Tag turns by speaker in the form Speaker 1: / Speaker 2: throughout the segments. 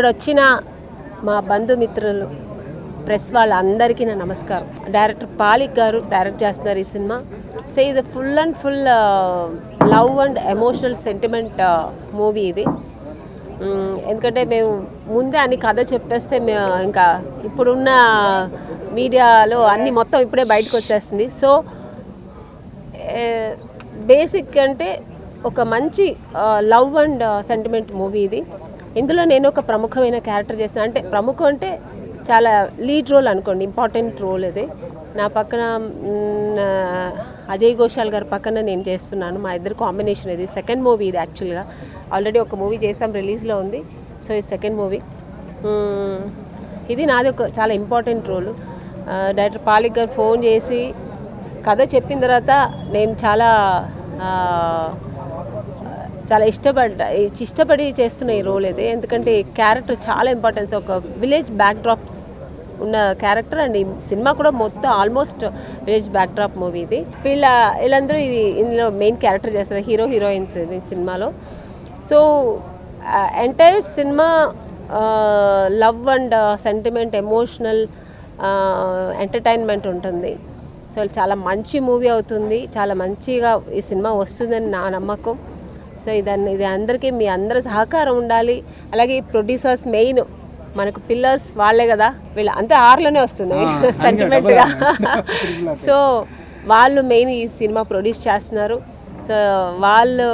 Speaker 1: ఇక్కడ వచ్చిన మా బంధుమిత్రులు ప్రెస్ వాళ్ళందరికీ నా నమస్కారం. డైరెక్టర్ పాలిక్ గారు డైరెక్ట్ చేస్తున్నారు ఈ సినిమా. సో ఇది full and full love and emotional sentiment movie ఇది. ఎందుకంటే మేము ముందే అన్ని కథ చెప్పేస్తే ఇంకా ఇప్పుడున్న మీడియాలో అన్నీ మొత్తం ఇప్పుడే బయటకు వచ్చేస్తుంది. సో బేసిక్ అంటే ఒక మంచి లవ్ అండ్ సెంటిమెంట్ మూవీ ఇది. ఇందులో నేను ఒక ప్రముఖమైన క్యారెక్టర్ చేస్తాను. అంటే ప్రముఖం అంటే చాలా లీడ్ రోల్ అనుకోండి, ఇంపార్టెంట్ రోల్ ఇది. నా పక్కన అజయ్ ఘోషాల్ గారి పక్కన నేను చేస్తున్నాను. మా ఇద్దరు కాంబినేషన్ ఇది. సెకండ్ మూవీ ఇది. యాక్చువల్గా ఆల్రెడీ ఒక మూవీ చేసాం, రిలీజ్లో ఉంది. సో ఇది సెకండ్ మూవీ. ఇది నాది ఒక చాలా ఇంపార్టెంట్ రోల్. డైరెక్టర్ పాలిక్ గారు ఫోన్ చేసి కథ చెప్పిన తర్వాత నేను చాలా ఇష్టపడి చేస్తున్న ఈ రోల్ ఇది. ఎందుకంటే ఈ క్యారెక్టర్ చాలా ఇంపార్టెన్స్. ఒక విలేజ్ బ్యాక్డ్రాప్స్ ఉన్న క్యారెక్టర్ అండ్ ఈ సినిమా కూడా మొత్తం ఆల్మోస్ట్ విలేజ్ బ్యాక్డ్రాప్ మూవీ ఇది. వీళ్ళందరూ ఇందులో మెయిన్ క్యారెక్టర్ చేస్తారు, హీరో హీరోయిన్స్ ఇది సినిమాలో. So entire cinema love and sentiment, emotional, entertainment ఉంటుంది. సో చాలా మంచి మూవీ అవుతుంది. చాలా మంచిగా ఈ సినిమా వస్తుందని నా నమ్మకం. సో ఇది అందరికీ మీ అందరి సహకారం ఉండాలి. అలాగే ఈ ప్రొడ్యూసర్స్ మెయిన్ మనకు పిల్లర్స్ వాళ్ళే కదా, వీళ్ళు అంతే ఆర్లోనే వస్తున్నాయి సెంటిమెంట్గా. సో వాళ్ళు మెయిన్ ఈ సినిమా ప్రొడ్యూస్ చేస్తున్నారు. సో వాళ్ళు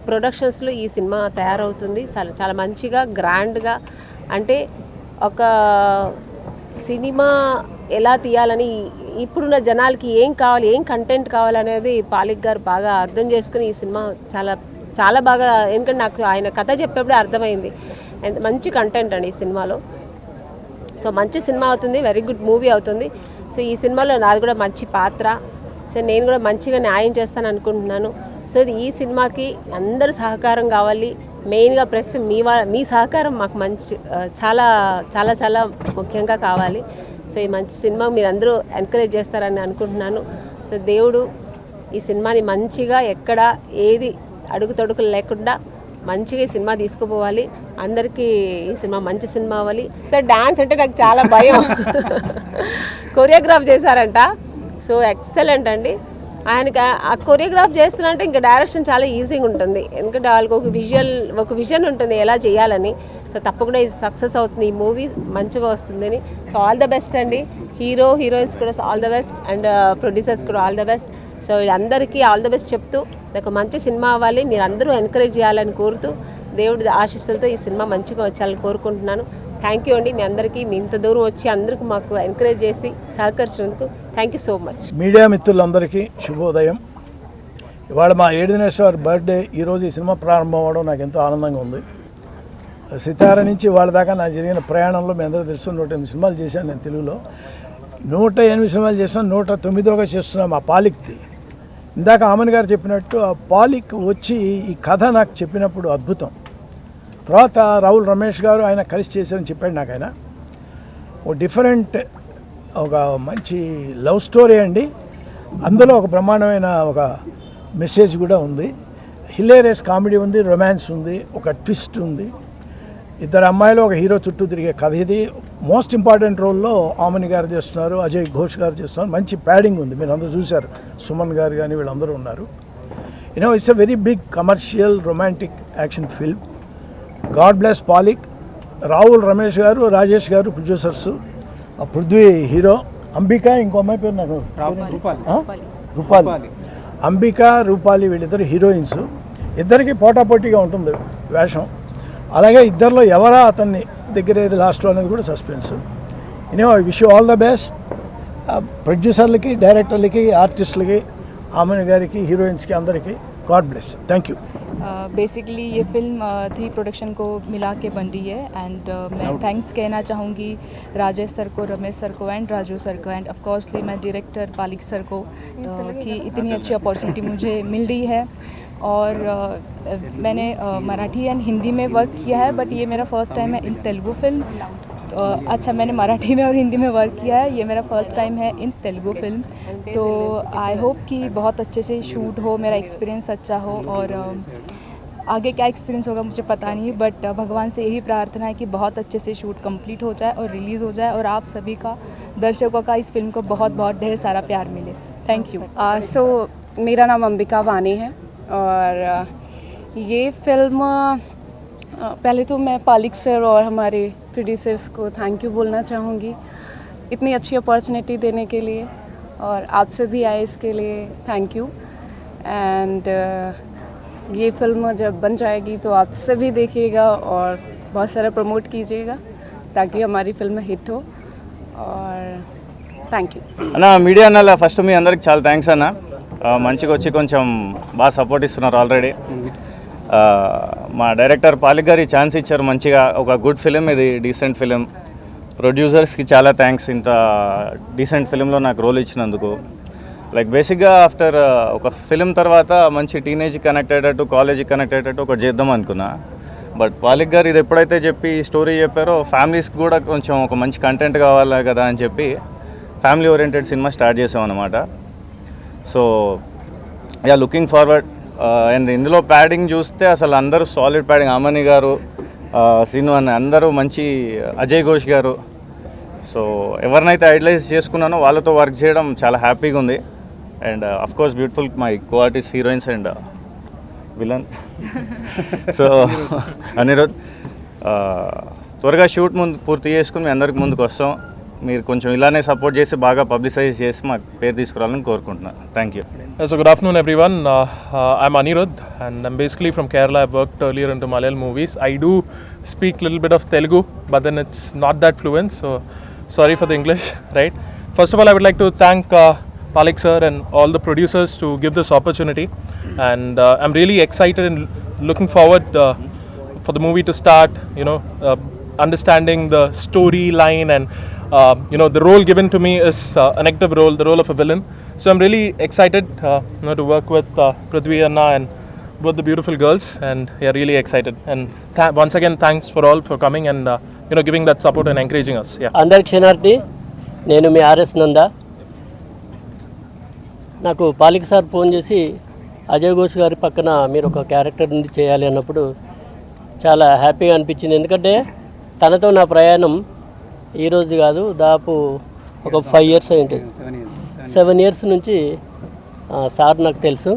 Speaker 1: ప్రొడక్షన్స్లో ఈ సినిమా తయారవుతుంది చాలా మంచిగా, గ్రాండ్గా. అంటే ఒక సినిమా ఎలా తీయాలని, ఇప్పుడున్న జనాలకి ఏం కావాలి, ఏం కంటెంట్ కావాలనేది పాలిక్ గారు బాగా అర్థం చేసుకుని ఈ సినిమా చాలా బాగా, ఎందుకంటే నాకు ఆయన కథ చెప్పేప్పుడే అర్థమైంది మంచి కంటెంట్ అండి ఈ సినిమాలో. సో మంచి సినిమా అవుతుంది, వెరీ గుడ్ మూవీ అవుతుంది. సో ఈ సినిమాలో నాది కూడా మంచి పాత్ర. సో నేను కూడా మంచిగా న్యాయం చేస్తాను అనుకుంటున్నాను. సో ఈ సినిమాకి అందరూ సహకారం కావాలి. మెయిన్గా ప్రెస్ మీ సహకారం మాకు చాలా చాలా చాలా ముఖ్యంగా కావాలి. సో ఈ మంచి సినిమా మీరు అందరూ ఎంకరేజ్ చేస్తారని అనుకుంటున్నాను. సో దేవుడు ఈ సినిమాని మంచిగా, ఎక్కడ ఏది అడుగుతొడుకులు లేకుండా మంచిగా ఈ సినిమా తీసుకుపోవాలి. అందరికీ ఈ సినిమా మంచి సినిమా అవ్వాలి. సో డాన్స్ అంటే నాకు చాలా భయం. కొరియోగ్రాఫ్ చేశారంట. సో ఎక్సలెంట్ అండి. ఆయనకి ఆ కొరియోగ్రాఫ్ చేస్తున్నంటే ఇంకా డైరెక్షన్ చాలా ఈజీగా ఉంటుంది. ఎందుకంటే వాళ్ళకి ఒక విజన్ ఉంటుంది ఎలా చేయాలని. సో తప్పకుండా ఇది సక్సెస్ అవుతుంది, ఈ మూవీ మంచిగా వస్తుందని. సో ఆల్ ద బెస్ట్ అండి. హీరోయిన్స్ కూడా all the best and producers కూడా ఆల్ ద బెస్ట్. సో వీళ్ళందరికీ ఆల్ ద బెస్ట్ చెప్తూ నాకు మంచి సినిమా అవ్వాలి, మీరు అందరూ ఎంకరేజ్ చేయాలని కోరుతూ, దేవుడి ఆశీస్సులతో ఈ సినిమా మంచిగా వచ్చాలని కోరుకుంటున్నాను. థ్యాంక్ యూ అండి మీ అందరికీ. మీ ఇంత దూరం వచ్చి అందరికీ మాకు ఎంకరేజ్ చేసి సహకరించినందుకు thank you so much.
Speaker 2: Media మిత్రులందరికీ శుభోదయం. ఇవాళ మా 7 దినేశ్వర్ బర్త్డే. ఈరోజు ఈ సినిమా ప్రారంభం అవ్వడం నాకు ఎంతో ఆనందంగా ఉంది. సితార నుంచి వాళ్ళ దాకా నాకు జరిగిన ప్రయాణంలో మీ అందరూ తెలుసు 108 సినిమాలు చేశాను నేను తెలుగులో. 108 సినిమాలు చేశాను. 109గా చేస్తున్నాం ఆ పాలిక్ది. ఇందాక ఆమన్ గారు చెప్పినట్టు ఆ పాలిక్ వచ్చి ఈ కథ నాకు చెప్పినప్పుడు అద్భుతం. తర్వాత రావుల్ రమేష్ గారు ఆయన కలిసి చేశారని చెప్పాడు నాకు. ఆయన ఒక డిఫరెంట్, ఒక మంచి లవ్ స్టోరీ అండి. అందులో ఒక బ్రహ్మాండమైన ఒక మెసేజ్ కూడా ఉంది. హిలేరియస్ కామెడీ ఉంది, రొమాన్స్ ఉంది, ఒక ట్విస్ట్ ఉంది. ఇద్దరు అమ్మాయిలు ఒక హీరో చుట్టూ తిరిగే కథ ఇది. మోస్ట్ ఇంపార్టెంట్ రోల్లో ఆమని గారు చేస్తున్నారు, అజయ్ ఘోష్ గారు చేస్తున్నారు. మంచి ప్యాడింగ్ ఉంది, మీరు అందరూ చూశారు. సుమన్ గారు కానీ వీళ్ళందరూ ఉన్నారు. It's a very big commercial romantic action film. God bless పాలిక్. రావుల్ రమేష్ గారు, రాజేష్ గారు ప్రొడ్యూసర్స్, పృథ్వీ హీరో, అంబిక ఇంకో అమ్మాయి పేరు నాకు రూపాలి. అంబిక, రూపాలి వీళ్ళిద్దరు హీరోయిన్స్. ఇద్దరికి పోటాపోటీగా ఉంటుంది వేషం. అలాగే ఇద్దరిలో ఎవరా అతన్ని దగ్గర ఏది లాస్ట్లో అనేది కూడా suspense. I wish you all the best. ప్రొడ్యూసర్లకి, డైరెక్టర్లకి, ఆర్టిస్టులకి, ఆమెన్ గారికి, హీరోయిన్స్కి అందరికీ God bless. Thank you.
Speaker 3: Basically ये फिल्म 3 प्रोडक्शन को मिला के बन रही है एंड मैं थैंक्स कहना चाहूँगी राजेश सर को, रमेश सर को एंड राजू सर को एंड ऑफकोर्सली मैं डायरेक्टर पालिक सर को कि इतनी अच्छी अपॉर्चुनिटी मुझे मिल रही है. और मैंने मराठी एंड हिंदी में वर्क किया है बट ये मेरा फर्स्ट टाइम है इन तेलुगु फिल्म. अच्छा, मैंने मराठी में और हिंदी में वर्क किया है, ये मेरा फर्स्ट टाइम है इन तेलुगु फिल्म. तो आई होप कि बहुत अच्छे से शूट हो, मेरा एक्सपीरियंस अच्छा हो और आगे क्या एक्सपीरियंस होगा मुझे पता नहीं, बट भगवान से यही प्रार्थना है कि बहुत अच्छे से शूट कंप्लीट हो जाए और रिलीज़ हो जाए और आप सभी का, दर्शकों का इस फिल्म को बहुत बहुत ढेर सारा प्यार मिले। Thank you.
Speaker 4: सो मेरा नाम अंबिका वानी है और ये फिल्म पहले तो मैं पालिक सर और हमारे प्रोड्यूसर्स को थैंक यू बोलना चाहूँगी इतनी अच्छी अपॉर्चुनिटी देने के लिए, और आपसे भी आए इसके लिए थैंक यू। एंड ये फिल्म जब बन जाएगी तो आप सभी देखिएगा और बहुत सारा प्रमोट कीजिएगा ताकि हमारी फिल्म हिट हो, और థ్యాంక్ యూ
Speaker 5: అన్న. మీడియా అన్న ఫస్ట్ మీ అందరికి చాలా థ్యాంక్స్ అన్న. మంచిగా వచ్చి కొంచెం బాగా సపోర్ట్ ఇస్తున్నారు ఆల్రెడీ. మా డైరెక్టర్ పాలిక్ గారు ఛాన్స్ ఇచ్చారు మంచిగా, ఒక గుడ్ ఫిలిం ఇది, డీసెంట్ ఫిలిం. ప్రొడ్యూసర్స్కి చాలా థ్యాంక్స్ ఇంత డీసెంట్ ఫిలింలో నాకు రోల్ ఇచ్చినందుకు. లైక్ బేసిక్గా ఆఫ్టర్ ఒక ఫిలిం తర్వాత మంచి టీనేజ్ కనెక్ట్ అయ్యేటట్టు, కాలేజీకి కనెక్ట్ అయ్యేటట్టు ఒకటి చేద్దాం అనుకున్నా. బట్ పాలిక్ గారు ఇది ఎప్పుడైతే చెప్పి స్టోరీ చెప్పారో ఫ్యామిలీస్కి కూడా కొంచెం ఒక మంచి కంటెంట్ కావాలి కదా అని చెప్పి ఫ్యామిలీ ఓరియంటెడ్ సినిమా స్టార్ట్ చేసామన్నమాట. So yeah, looking forward. And ఇందులో ప్యాడింగ్ చూస్తే అసలు అందరూ సాలిడ్ ప్యాడింగ్. అమని గారు, సీను అని అందరూ మంచి, అజయ్ ఘోష్ గారు. సో ఎవరినైతే ఐడలైజ్ చేసుకున్నానో వాళ్ళతో వర్క్ చేయడం చాలా హ్యాపీగా ఉంది. And of course beautiful my co artist heroines and villain. So Anirudh, త్వరగా షూట్ ముందు పూర్తి చేసుకుని మీ అందరికి ముందుకు వస్తాం. మీరు కొంచెం ఇలానే సపోర్ట్ చేసి బాగా పబ్లిసైజ్ చేసి మాకు పేరు తీసుకురావాలని కోరుకుంటున్నాను. Thank you.
Speaker 6: So good afternoon everyone. I'm Anirudh and I'm basically from Kerala. I've worked earlier into Malayalam movies. I do speak a little bit of Telugu, but then it's not that fluent, so sorry for the English, right? First of all, I would like to thank Palik sir and all the producers to give this opportunity, and I'm really excited and looking forward for the movie to start, understanding the storyline, and the role given to me is an active role, the role of a villain. So I'm really excited to work with Prithvi Anna and both the beautiful girls, and yeah, really excited. And once again, thanks for all for coming and giving that support and encouraging us. Yeah.
Speaker 7: అందరి క్షణార్థి, నేను మీ RS Nanda. నాకు పాలిక్ sir phone చేసి అజయ్ ఘోష్ గారి పక్కన మీరు ఒక character నుండి చేయాలి అన్నప్పుడు చాలా హ్యాపీగా అనిపించింది. ఎందుకంటే తనతో నా ప్రయాణం ఈరోజు కాదు, దాదాపు ఒక 5 years అయింది. 7 years నుంచి సార్ నాకు తెలుసు.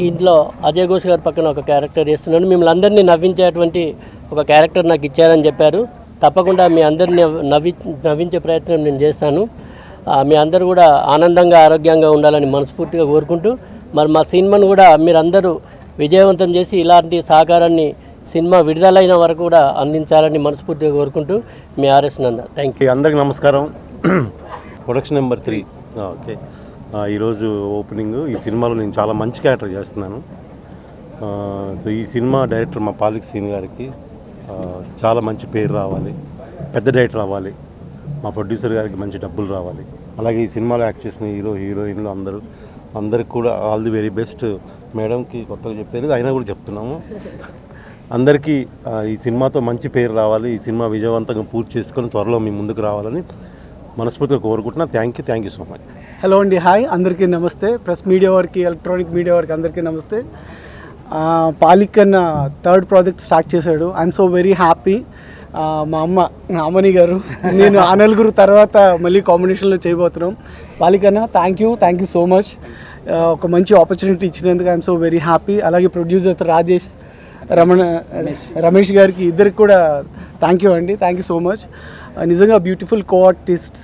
Speaker 7: ఇంట్లో అజయ్ ఘోష్ గారి పక్కన ఒక క్యారెక్టర్ చేస్తున్నాను. మిమ్మల్ని అందరినీ నవ్వించేటువంటి ఒక క్యారెక్టర్ నాకు ఇచ్చారని చెప్పారు. తప్పకుండా మీ అందరినీ నవ్వించే ప్రయత్నం నేను చేస్తాను. మీ అందరూ కూడా ఆనందంగా, ఆరోగ్యంగా ఉండాలని మనస్ఫూర్తిగా కోరుకుంటూ, మరి మా సినిమాను కూడా మీరందరూ విజయవంతం చేసి ఇలాంటి సహకారాన్ని సినిమా విడుదలైన వరకు కూడా అందించాలని మనస్ఫూర్తిగా కోరుకుంటూ మీ ఆర్ఎస్ నంద. Thank you.
Speaker 8: అందరికీ నమస్కారం. Production number 3. ఓకే, ఈరోజు ఓపెనింగ్. ఈ సినిమాలో నేను చాలా మంచి క్యారెక్టర్ చేస్తున్నాను. సో ఈ సినిమా డైరెక్టర్ మా పాలిక్ సీన్ గారికి చాలా మంచి పేరు రావాలి, పెద్ద డైరెక్టర్ అవ్వాలి. మా ప్రొడ్యూసర్ గారికి మంచి డబ్బులు రావాలి. అలాగే ఈ సినిమాలో యాక్ట్ చేసిన హీరోయిన్లు అందరికి కూడా ఆల్ ది వెరీ బెస్ట్. మేడంకి కొత్తగా చెప్పేది అయినా కూడా చెప్తున్నాము. అందరికీ ఈ సినిమాతో మంచి పేరు రావాలి. ఈ సినిమా విజయవంతంగా పూర్తి చేసుకొని త్వరలో మీ ముందుకు రావాలని మనస్ఫూర్తిగా కోరుకుంటున్నా. Thank you so much.
Speaker 9: Hello అండి, హాయ్ అందరికీ నమస్తే. ప్రెస్ మీడియా వారికి, ఎలక్ట్రానిక్ మీడియా వారికి అందరికీ నమస్తే. పాలిక్ అన్న 3rd ప్రాజెక్ట్ స్టార్ట్ చేశాడు. I'm so very happy. మా అమ్మ అమని గారు, నేను ఆ నలుగురు తర్వాత మళ్ళీ కాంబినేషన్లో చేయబోతున్నాం. పాలిక్ అన్న థ్యాంక్ యూ సో మచ్. ఒక మంచి ఆపర్చునిటీ ఇచ్చినందుకు ఐఎమ్ సో వెరీ హ్యాపీ. అలాగే ప్రొడ్యూసర్ రాజేష్, రమేష్ గారికి, ఇద్దరికి కూడా థ్యాంక్ యూ అండి. Thank you so much. నిజంగా బ్యూటిఫుల్ కో ఆర్టిస్ట్స్,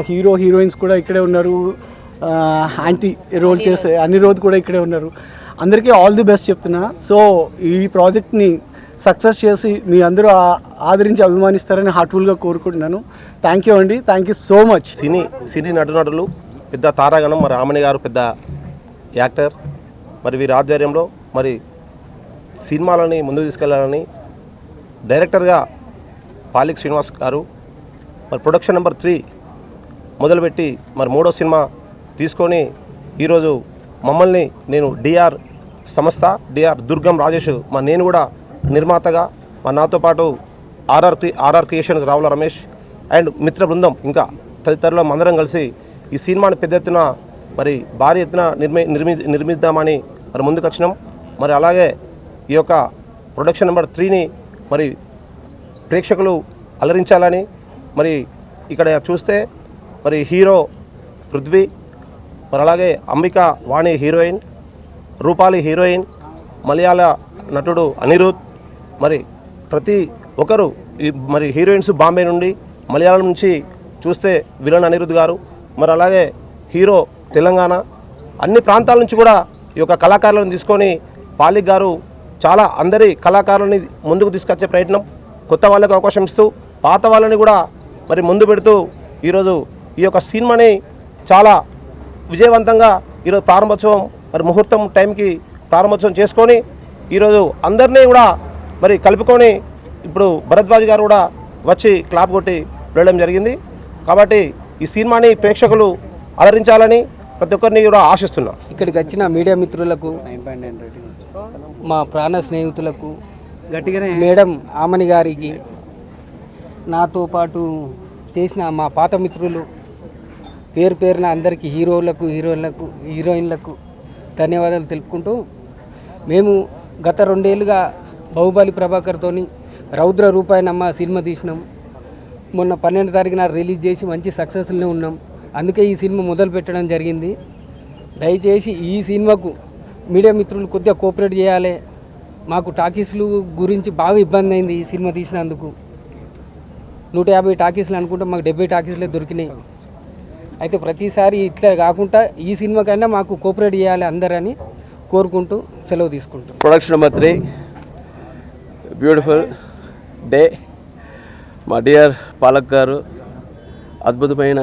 Speaker 9: హీరోయిన్స్ కూడా ఇక్కడే ఉన్నారు. యాంటీ రోల్ చేసే అనిరుద్ కూడా ఇక్కడే ఉన్నారు. అందరికీ ఆల్ ది బెస్ట్ చెప్తున్నా. సో ఈ ప్రాజెక్ట్ని సక్సెస్ చేసి మీ అందరూ ఆదరించి అభిమానిస్తారని హార్ట్ఫుల్గా కోరుకుంటున్నాను. థ్యాంక్ యూ అండి. Thank you so much.
Speaker 10: సినీ నటులు పెద్ద తారాగణం. మరి ఆమని గారు పెద్ద యాక్టర్. మరి వీరి ఆధ్వర్యంలో మరి సినిమాలని ముందుకు తీసుకెళ్లాలని డైరెక్టర్గా పాలిక్ శ్రీనివాస్ గారు మరి ప్రొడక్షన్ నెంబర్ 3 మొదలుపెట్టి మరి 3వ సినిమా తీసుకొని ఈరోజు మమ్మల్ని, నేను డిఆర్ సంస్థ, డిఆర్ దుర్గం రాజేష్, నేను కూడా నిర్మాతగా, నాతో పాటు RR creations Ravula Ramesh and మిత్ర బృందం ఇంకా తదితరులు అందరం కలిసి ఈ సినిమాని పెద్ద ఎత్తున మరి భారీ ఎత్తున నిర్మిద్దామని మరి ముందుకు వచ్చినాం. మరి అలాగే ఈ యొక్క ప్రొడక్షన్ నెంబర్ 3ని మరి ప్రేక్షకులు అలరించాలని మరి ఇక్కడ చూస్తే మరి హీరో పృథ్వీ, మరి అలాగే అంబిక వాణి హీరోయిన్, రూపాలి హీరోయిన్, మలయాళ నటుడు అనిరుద్, మరి ప్రతి ఒక్కరు మరి హీరోయిన్స్ బాంబే నుండి, మలయాళం నుంచి చూస్తే విలన్ అనిరుద్ గారు, మరి అలాగే హీరో తెలంగాణ, అన్ని ప్రాంతాల నుంచి కూడా ఈ యొక్క కళాకారులను తీసుకొని పాలిక్ గారు చాలా అందరి కళాకారులని ముందుకు తీసుకొచ్చే ప్రయత్నం, కొత్త వాళ్ళకి అవకాశం ఇస్తూ పాత వాళ్ళని కూడా మరి ముందు పెడుతూ ఈరోజు ఈ యొక్క సినిమాని చాలా విజయవంతంగా ఈరోజు ప్రారంభోత్సవం మరి ముహూర్తం టైంకి ప్రారంభోత్సవం చేసుకొని ఈరోజు అందరినీ కూడా మరి కలుపుకొని ఇప్పుడు భరద్వాజ్ గారు కూడా వచ్చి క్లాప్ కొట్టి వెళ్ళడం జరిగింది. కాబట్టి ఈ సినిమాని ప్రేక్షకులు అలరించాలని ప్రతి ఒక్కరిని కూడా ఆశిస్తున్నాం.
Speaker 11: ఇక్కడికి వచ్చిన మీడియా మిత్రులకు, మా ప్రాణ స్నేహితులకు, మేడం ఆమని గారికి, నాతో పాటు చేసిన మా పాత మిత్రులు పేరు పేరున అందరికీ హీరోయిన్లకు ధన్యవాదాలు తెలుపుకుంటూ, మేము గత 2 ఏళ్ళుగా బాహుబలి ప్రభాకర్తోని రౌద్ర రూపాయనమ్మ సినిమా తీసినాం. మొన్న 12వ తారీఖున రిలీజ్ చేసి మంచి సక్సెస్లో ఉన్నాం. అందుకే ఈ సినిమా మొదలు పెట్టడం జరిగింది. దయచేసి ఈ సినిమాకు మీడియా మిత్రులు కొద్దిగా కోఆపరేట్ చేయాలి. మాకు టాకీస్లు గురించి బాగా ఇబ్బంది అయింది ఈ సినిమా తీసినందుకు. 150 టాకీస్లు అనుకుంటే మాకు 70 టాకీస్లే దొరికినాయి. అయితే ప్రతిసారి ఇట్లా కాకుండా ఈ సినిమా కన్నా మాకు కోఆపరేట్ చేయాలి అందరని కోరుకుంటూ సెలవు తీసుకుంటాం.
Speaker 12: Production number 3 beautiful day. మా డియర్ పాలక్ గారు అద్భుతమైన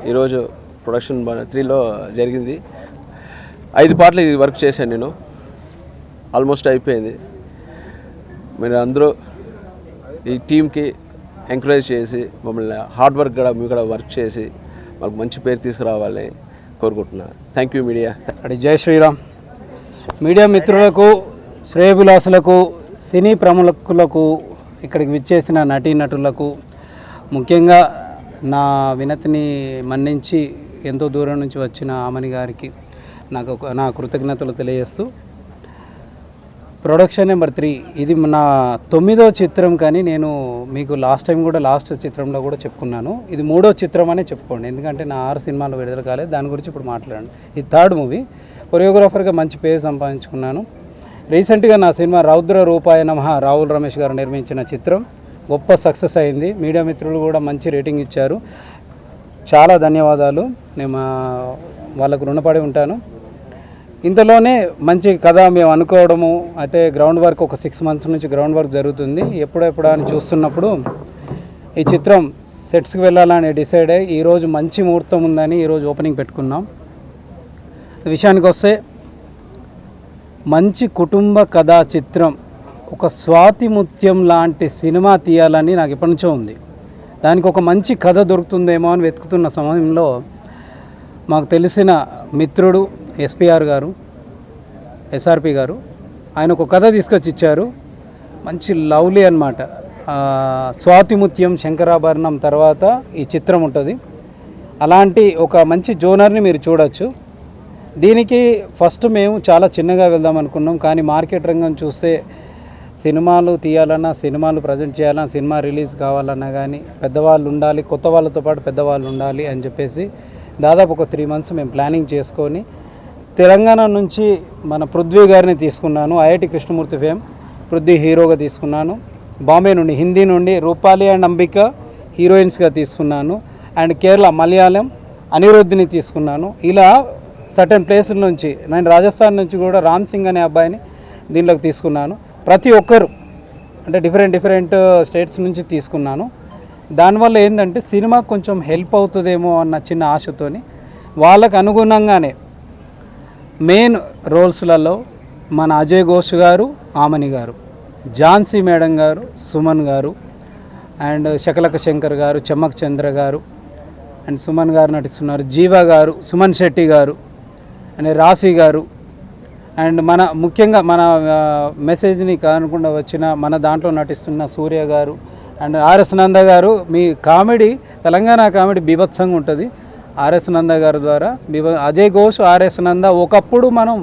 Speaker 12: ఈరోజు ప్రొడక్షన్ 3లో జరిగింది. 5 పార్ట్లు ఇది వర్క్ చేశాను నేను. ఆల్మోస్ట్ అయిపోయింది. మీరు అందరూ ఈ టీంకి ఎంకరేజ్ చేసి మమ్మల్ని హార్డ్ వర్క్ కూడా మీరు కూడా వర్క్ చేసి మాకు మంచి పేరు తీసుకురావాలని కోరుకుంటున్నాను. Thank you media.
Speaker 11: జై శ్రీరామ్. మీడియా మిత్రులకు, శ్రేయభిలాసులకు, సినీ ప్రముఖులకు, ఇక్కడికి విచ్చేసిన నటీనటులకు, ముఖ్యంగా నా వినతిని మన్నించి ఎంతో దూరం నుంచి వచ్చిన ఆమని గారికి నా కృతజ్ఞతలు తెలియజేస్తూ, ప్రొడక్షన్ నెంబర్ 3 ఇది నా 9వ చిత్రం. కానీ నేను మీకు లాస్ట్ చిత్రంలో కూడా చెప్పుకున్నాను, ఇది 3వ చిత్రం అనే చెప్పుకోండి. ఎందుకంటే నా 6 సినిమాలు విడుదల కాలేదు, దాని గురించి ఇప్పుడు మాట్లాడండి. ఇది 3rd మూవీ. కొరియోగ్రాఫర్గా మంచి పేరు సంపాదించుకున్నాను. రీసెంట్గా నా సినిమా రౌద్ర రూపాయ నమః రాహుల్ రమేష్ గారు నిర్మించిన చిత్రం గొప్ప సక్సెస్ అయింది. మీడియా మిత్రులు కూడా మంచి రేటింగ్ ఇచ్చారు. చాలా ధన్యవాదాలు. నేను వాళ్ళకు రుణపడి ఉంటాను. ఇంతలోనే మంచి కథ మేము అనుకోవడము, అయితే గ్రౌండ్ వర్క్ ఒక 6 months నుంచి గ్రౌండ్ వర్క్ జరుగుతుంది. ఎప్పుడెప్పుడు అని చూస్తున్నప్పుడు ఈ చిత్రం సెట్స్కి వెళ్ళాలని డిసైడ్ అయ్యి ఈరోజు మంచి ముహూర్తం ఉందని ఈరోజు ఓపెనింగ్ పెట్టుకున్నాం. విషయానికి వస్తే మంచి కుటుంబ కథా చిత్రం, ఒక స్వాతి ముత్యం లాంటి సినిమా తీయాలని నాకు ఎప్పటి నుంచో ఉంది. దానికి ఒక మంచి కథ దొరుకుతుందేమో అని వెతుకుతున్న సమయంలో మాకు తెలిసిన మిత్రుడు ఎస్పీఆర్ గారు, ఎస్ఆర్పి గారు, ఆయన ఒక కథ తీసుకొచ్చి ఇచ్చారు. మంచి లవ్లీ అన్నమాట. స్వాతి ముత్యం శంకరాభరణం తర్వాత ఈ చిత్రం ఉంటుంది. అలాంటి ఒక మంచి జోనర్ని మీరు చూడొచ్చు. దీనికి ఫస్ట్ మేము చాలా చిన్నగా వెళ్దాం అనుకున్నాం. కానీ మార్కెట్ రంగం చూస్తే సినిమాలు తీయాలన్నా, సినిమాలు ప్రజెంట్ చేయాలన్నా, సినిమా రిలీజ్ కావాలన్నా కానీ పెద్దవాళ్ళు ఉండాలి, కొత్త వాళ్ళతో పాటు పెద్దవాళ్ళు ఉండాలి అని చెప్పేసి దాదాపు ఒక 3 months మేము ప్లానింగ్ చేసుకొని తెలంగాణ నుంచి మన పృథ్వీ గారిని తీసుకున్నాను. ఐఐటి కృష్ణమూర్తి ఫేమ్ పృథ్వీ హీరోగా తీసుకున్నాను. బాంబే నుండి, హిందీ నుండి రూపాలి అండ్ అంబిక హీరోయిన్స్గా తీసుకున్నాను. అండ్ కేరళ మలయాళం అనిరుద్ధిని తీసుకున్నాను. ఇలా సర్టెన్ ప్లేసుల నుంచి, నేను రాజస్థాన్ నుంచి కూడా రామ్ సింగ్ అనే అబ్బాయిని దీనిలోకి తీసుకున్నాను. ప్రతి ఒక్కరు అంటే డిఫరెంట్ స్టేట్స్ నుంచి తీసుకున్నాను. దానివల్ల ఏంటంటే సినిమా కొంచెం హెల్ప్ అవుతుందేమో అన్న చిన్న ఆశతోని వాళ్ళకు అనుగుణంగానే మెయిన్ రోల్స్లలో మన అజయ్ ఘోష్ గారు, ఆమని గారు, ఝాన్సీ మేడం గారు, సుమన్ గారు, అండ్ శకలక శంకర్ గారు, చెమ్మక్ చంద్ర గారు అండ్ సుమన్ గారు నటిస్తున్నారు. జీవా గారు, సుమన్ శెట్టి గారు అండ్ రాశి గారు, అండ్ మన ముఖ్యంగా మన మెసేజ్ని కానకుండా వచ్చిన మన దాంట్లో నటిస్తున్న సూర్య గారు అండ్ ఆర్ఎస్ నంద గారు. మీ కామెడీ, తెలంగాణ కామెడీ బీభత్సంగా ఉంటుంది. ఆర్ఎస్ నంద గారి ద్వారా అజయ్ ఘోష్, ఆర్ఎస్ నంద ఒకప్పుడు మనం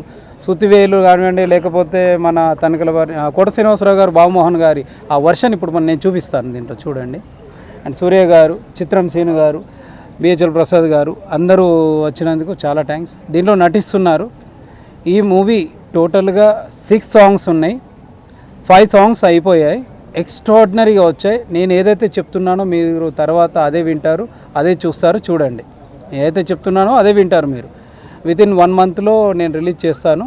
Speaker 11: సుత్తివేలు కానివ్వండి, లేకపోతే మన తనికల వారి కోట శ్రీనివాసరావు గారు, బాబుమోహన్ గారి ఆ వర్షన్ ఇప్పుడు నేను చూపిస్తాను దీంట్లో చూడండి. అండ్ సూర్య గారు, చిత్రం సీను గారు, బిహెచ్ఎల్ ప్రసాద్ గారు అందరూ వచ్చినందుకు చాలా థ్యాంక్స్. దీంట్లో నటిస్తున్నారు. ఈ మూవీ టోటల్గా 6 సాంగ్స్ ఉన్నాయి. 5 సాంగ్స్ అయిపోయాయి. ఎక్స్ట్రాడినరీగా వచ్చాయి. నేను ఏదైతే చెప్తున్నానో మీరు తర్వాత అదే వింటారు, అదే చూస్తారు. చూడండి, ఏదైతే చెప్తున్నానో అదే వింటారు మీరు. వితిన్ 1 మంత్లో నేను రిలీజ్ చేస్తాను.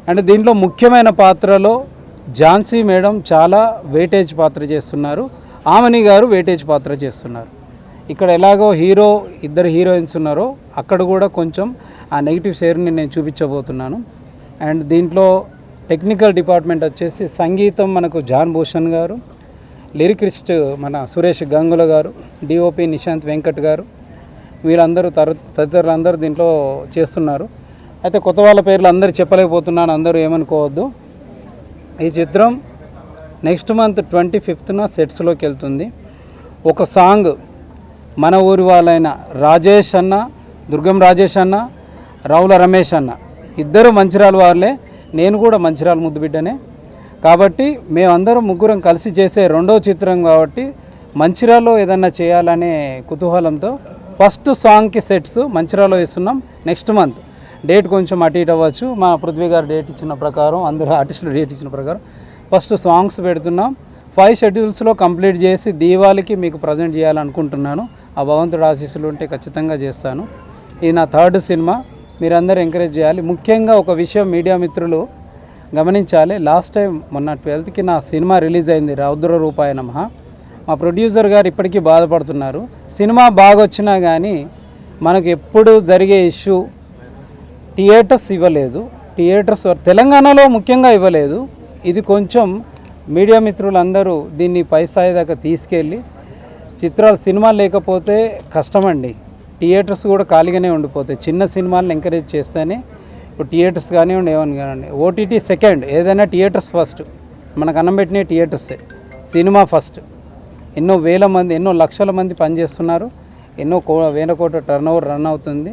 Speaker 11: అండ్ దీంట్లో ముఖ్యమైన పాత్రలో ఝాన్సీ మేడం చాలా వెయిటేజ్ పాత్ర చేస్తున్నారు. ఆమని గారు వెయిటేజ్ పాత్ర చేస్తున్నారు. ఇక్కడ ఎలాగో ఇద్దరు హీరోయిన్స్ ఉన్నారో అక్కడ కూడా కొంచెం ఆ నెగిటివ్ షేర్ని నేను చూపించబోతున్నాను. అండ్ దీంట్లో టెక్నికల్ డిపార్ట్మెంట్ వచ్చేసి సంగీతం మనకు జాన్ భూషణ్ గారు, లిరికిస్ట్ మన సురేష్ గంగుల గారు, డిఓపి నిశాంత్ వెంకట్ గారు, వీళ్ళందరూ తదితరులందరూ దీంట్లో చేస్తున్నారు. అయితే కొత్త వాళ్ళ పేర్లు అందరూ చెప్పలేకపోతున్నాను, అందరూ ఏమనుకోవద్దు. ఈ చిత్రం నెక్స్ట్ మంత్ 25న సెట్స్లోకి వెళ్తుంది. ఒక సాంగ్ మన ఊరి వాళ్ళైన రాజేష్ అన్న, దుర్గం రాజేష్ అన్న, రావుల రమేష్ అన్న ఇద్దరు మంచిర్యాల వాళ్ళే, నేను కూడా మంచిర్యాల ముద్దుబిడ్డనే. కాబట్టి మేమందరం ముగ్గురం కలిసి చేసే రెండో చిత్రం కాబట్టి మంచిర్యాలలో ఏదన్నా చేయాలనే కుతూహలంతో ఫస్ట్ సాంగ్కి సెట్స్ మంచిర్యాలలో ఇస్తున్నాం. నెక్స్ట్ మంత్ డేట్ కొంచెం అటు ఇటు అవ్వచ్చు, మా పృథ్వీ గారు డేట్ ఇచ్చిన ప్రకారం, అందరూ ఆర్టిస్టులు డేట్ ఇచ్చిన ప్రకారం ఫస్ట్ సాంగ్స్ పెడుతున్నాం. 5 షెడ్యూల్స్లో కంప్లీట్ చేసి దీవాళికి మీకు ప్రజెంట్ చేయాలనుకుంటున్నాను. ఆ భగవంతుడు ఆశీస్సులు ఉంటే ఖచ్చితంగా చేస్తాను. ఇది నా 3rd సినిమా. మీరందరూ ఎంకరేజ్ చేయాలి. ముఖ్యంగా ఒక విషయం మీడియా మిత్రులు గమనించాలి. లాస్ట్ టైం మొన్న 12కి నా సినిమా రిలీజ్ అయింది, రౌద్ర రూపాయ నమః. మా ప్రొడ్యూసర్ గారు ఇప్పటికీ బాధపడుతున్నారు. సినిమా బాగా వచ్చినా కానీ మనకు ఎప్పుడు జరిగే ఇష్యూ థియేటర్స్ ఇవ్వలేదు. థియేటర్స్ తెలంగాణలో ముఖ్యంగా ఇవ్వలేదు. ఇది కొంచెం మీడియా మిత్రులందరూ దీన్ని పై స్థాయి దాకా తీసుకెళ్ళి సినిమాలు లేకపోతే కష్టమండి. థియేటర్స్ కూడా ఖాళీగానే ఉండిపోతాయి. చిన్న సినిమాలను ఎంకరేజ్ చేస్తేనే ఇప్పుడు థియేటర్స్ కానివ్వండి, ఏమని కానివ్వండి. ఓటీటీ సెకండ్, ఏదైనా థియేటర్స్ ఫస్ట్. మనకు అన్నం పెట్టిన థియేటర్సే. Cinema first. ఎన్నో వేల మంది, ఎన్నో లక్షల మంది పనిచేస్తున్నారు. ఎన్నో వేల కోట్ల టర్నోవర్ రన్ అవుతుంది.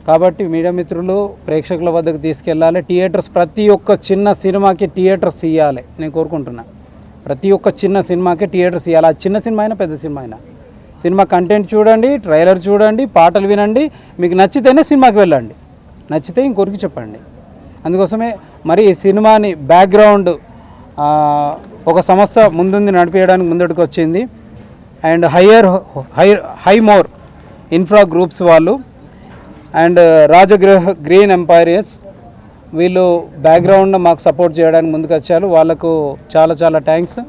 Speaker 11: కాబట్టి మీడియా మిత్రులు ప్రేక్షకుల వద్దకు తీసుకెళ్ళాలి. థియేటర్స్ ప్రతి ఒక్క చిన్న సినిమాకి థియేటర్స్ ఇవ్వాలి నేను కోరుకుంటున్నా. ప్రతి ఒక్క చిన్న సినిమాకి థియేటర్స్ ఇవ్వాలి. ఆ చిన్న సినిమా అయినా పెద్ద సినిమా అయినా. సినిమా కంటెంట్ చూడండి, ట్రైలర్ చూడండి, పాటలు వినండి. మీకు నచ్చితేనే సినిమాకి వెళ్ళండి, నచ్చితే ఇంకొరికి చెప్పండి. అందుకోసమే మరి ఈ సినిమాని బ్యాక్గ్రౌండ్ ఒక సంస్థ ముందుంది నడిపేయడానికి ముందడుకు వచ్చింది. And high more infra groups వాళ్ళు అండ్ రాజగృహ గ్రీన్ ఎంపైరియర్స్ వీళ్ళు బ్యాక్గ్రౌండ్ మాకు సపోర్ట్ చేయడానికి ముందుకు వచ్చారు. వాళ్ళకు చాలా చాలా థ్యాంక్స్.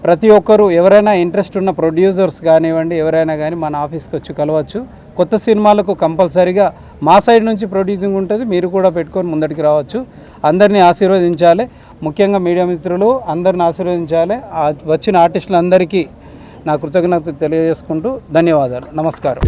Speaker 11: ప్రతి ఒక్కరు ఎవరైనా ఇంట్రెస్ట్ ఉన్న ప్రొడ్యూసర్స్ కానివ్వండి, ఎవరైనా కానీ మన ఆఫీస్కి వచ్చి కలవచ్చు. కొత్త సినిమాలకు కంపల్సరీగా మా సైడ్ నుంచి ప్రొడ్యూసింగ్ ఉంటుంది, మీరు కూడా పెట్టుకొని ముందటికి రావచ్చు. అందరినీ ఆశీర్వదించాలి. ముఖ్యంగా మీడియా మిత్రులు అందరిని ఆశీర్వదించాలి. వచ్చిన ఆర్టిస్టులందరికీ నా కృతజ్ఞతలు తెలియజేసుకుంటూ ధన్యవాదాలు. నమస్కారం.